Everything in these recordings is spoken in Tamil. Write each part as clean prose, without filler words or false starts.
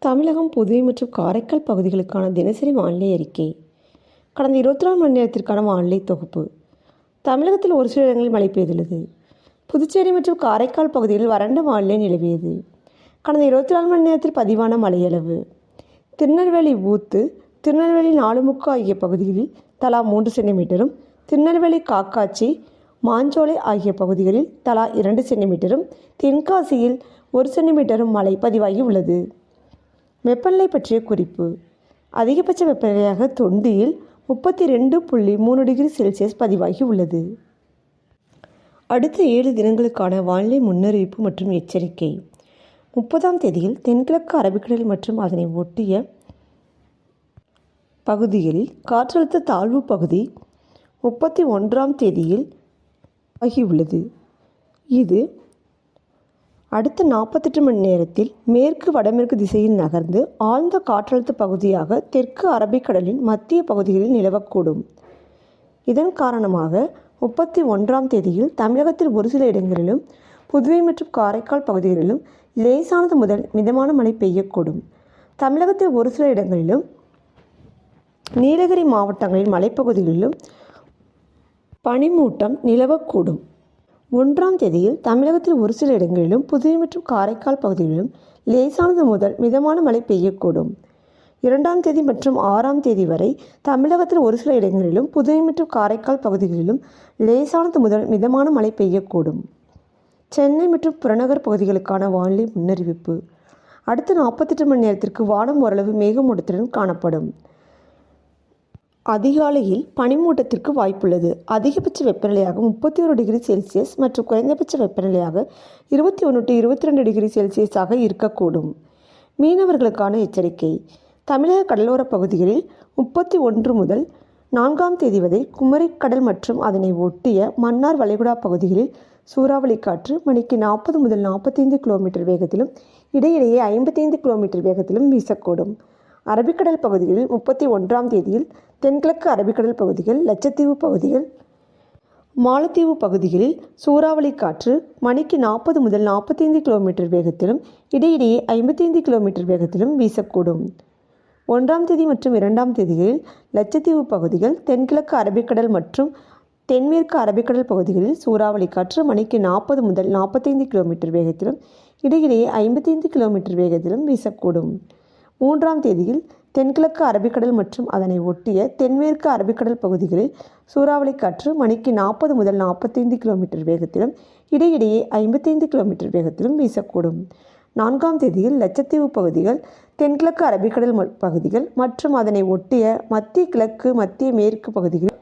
தமிழகம், புதுவை மற்றும் காரைக்கால் பகுதிகளுக்கான தினசரி வானிலை அறிக்கை. கடந்த 24 மணி நேரத்திற்கான வானிலை தொகுப்பு. தமிழகத்தில் ஒரு சில இடங்களில் மழை பெய்துள்ளது. புதுச்சேரி மற்றும் காரைக்கால் பகுதிகளில் வறண்ட வானிலை நிலவியது. கடந்த 24 மணி நேரத்தில் பதிவான மழையளவு: திருநெல்வேலி ஊத்து, திருநெல்வேலி நாலுமுக்கு ஆகிய பகுதிகளில் தலா 3 சென்டிமீட்டரும், திருநெல்வேலி காக்காட்சி, மாஞ்சோலை ஆகிய பகுதிகளில் தலா 2 சென்டிமீட்டரும், தென்காசியில் 1 சென்டிமீட்டரும் மழை பதிவாகி உள்ளது. வெப்பநிலை பற்றிய குறிப்பு: அதிகபட்ச வெப்பநிலையாக தொண்டியில் 32.3 டிகிரி செல்சியஸ் பதிவாகி உள்ளது. அடுத்த 7 தினங்களுக்கான வானிலை முன்னறிவிப்பு மற்றும் எச்சரிக்கை. 30ஆம் தேதியில் தென்கிழக்கு அரபிக்கடல் மற்றும் அதனை ஒட்டிய பகுதிகளில் காற்றழுத்த தாழ்வு பகுதி 31ஆம் தேதியில் ஆகியுள்ளது. இது அடுத்த 48 மணி நேரத்தில் மேற்கு வடமேற்கு திசையில் நகர்ந்து ஆழ்ந்த காற்றழுத்த பகுதியாக தெற்கு அரபிக்கடலின் மத்திய பகுதிகளில் நிலவக்கூடும். இதன் காரணமாக 31ஆம் தேதியில் தமிழகத்தில் ஒரு சில இடங்களிலும், புதுவை மற்றும் காரைக்கால் பகுதிகளிலும் லேசானது முதல் மிதமான மழை பெய்யக்கூடும். தமிழகத்தில் ஒரு சில இடங்களிலும், நீலகிரி மாவட்டங்களின் மலைப்பகுதிகளிலும் பனிமூட்டம் நிலவக்கூடும். 1ஆம் தேதியில் தமிழகத்தில் ஒரு சில இடங்களிலும், புதுவை மற்றும் காரைக்கால் பகுதிகளிலும் லேசானது முதல் மிதமான மழை பெய்யக்கூடும். 2ஆம் தேதி மற்றும் 6ஆம் தேதி வரை தமிழகத்தில் ஒரு சில இடங்களிலும், புதுவை மற்றும் காரைக்கால் பகுதிகளிலும் லேசானது முதல் மிதமான மழை பெய்யக்கூடும். சென்னை மற்றும் புறநகர் பகுதிகளுக்கான வானிலை முன்னறிவிப்பு. அடுத்த 48 மணி நேரத்திற்கு வானம் ஓரளவு மேகமூட்டத்துடன் காணப்படும். அதிகாலையில் பனிமூட்டத்திற்கு வாய்ப்புள்ளது. அதிகபட்ச வெப்பநிலையாக 31 டிகிரி செல்சியஸ் மற்றும் குறைந்தபட்ச வெப்பநிலையாக 21 to 22 டிகிரி செல்சியஸாக இருக்கக்கூடும். மீனவர்களுக்கான எச்சரிக்கை. தமிழக கடலோர பகுதிகளில் 31 முதல் 4ஆம் தேதி வரை குமரிக்கடல் மற்றும் அதனை ஒட்டிய மன்னார் வளைகுடா பகுதிகளில் சூறாவளி காற்று மணிக்கு 40 முதல் 45 கிலோமீட்டர் வேகத்திலும், இடையிடையே 55 கிலோமீட்டர் வேகத்திலும் வீசக்கூடும். அரபிக்கடல் பகுதிகளில் 31ஆம் தேதியில் தென்கிழக்கு அரபிக்கடல் பகுதிகள், லட்சத்தீவு பகுதிகள், மாலத்தீவு பகுதிகளில் சூறாவளி காற்று மணிக்கு 40 முதல் 45 கிலோமீட்டர் வேகத்திலும், இடையிடையே 55 கிலோமீட்டர் வேகத்திலும் வீசக்கூடும். 1ஆம் தேதி மற்றும் 2ஆம் தேதிகளில் லட்சத்தீவு பகுதிகள், தென்கிழக்கு அரபிக்கடல் மற்றும் தென்மேற்கு அரபிக்கடல் பகுதிகளில் சூறாவளி காற்று மணிக்கு 40 முதல் 45 கிலோமீட்டர் வேகத்திலும், இடையிடையே 55 கிலோமீட்டர் வேகத்திலும் வீசக்கூடும். 3ஆம் தேதியில் தென்கிழக்கு அரபிக்கடல் மற்றும் அதனை ஒட்டிய தென்மேற்கு அரபிக்கடல் பகுதிகளில் சூறாவளி காற்று மணிக்கு 40 முதல் 45 கிலோமீட்டர் வேகத்திலும், இடையிடையே 55 கிலோமீட்டர் வேகத்திலும் வீசக்கூடும். 4ஆம் தேதியில் லட்சத்தீவு பகுதிகள், தென்கிழக்கு அரபிக்கடல் பகுதிகள் மற்றும் அதனை ஒட்டிய மத்திய கிழக்கு மத்திய மேற்கு பகுதிகளில்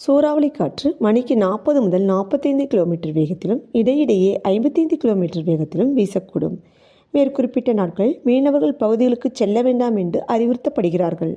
சூறாவளி காற்று மணிக்கு 40 முதல் 45 கிலோமீட்டர் வேகத்திலும், இடையிடையே 55 கிலோமீட்டர் வேகத்திலும் வீசக்கூடும். மேற்குறிப்பிட்ட நாட்களில் மீனவர்கள் பகுதிகளுக்கு செல்ல வேண்டாம் என்று அறிவுறுத்தப்படுகிறார்கள்.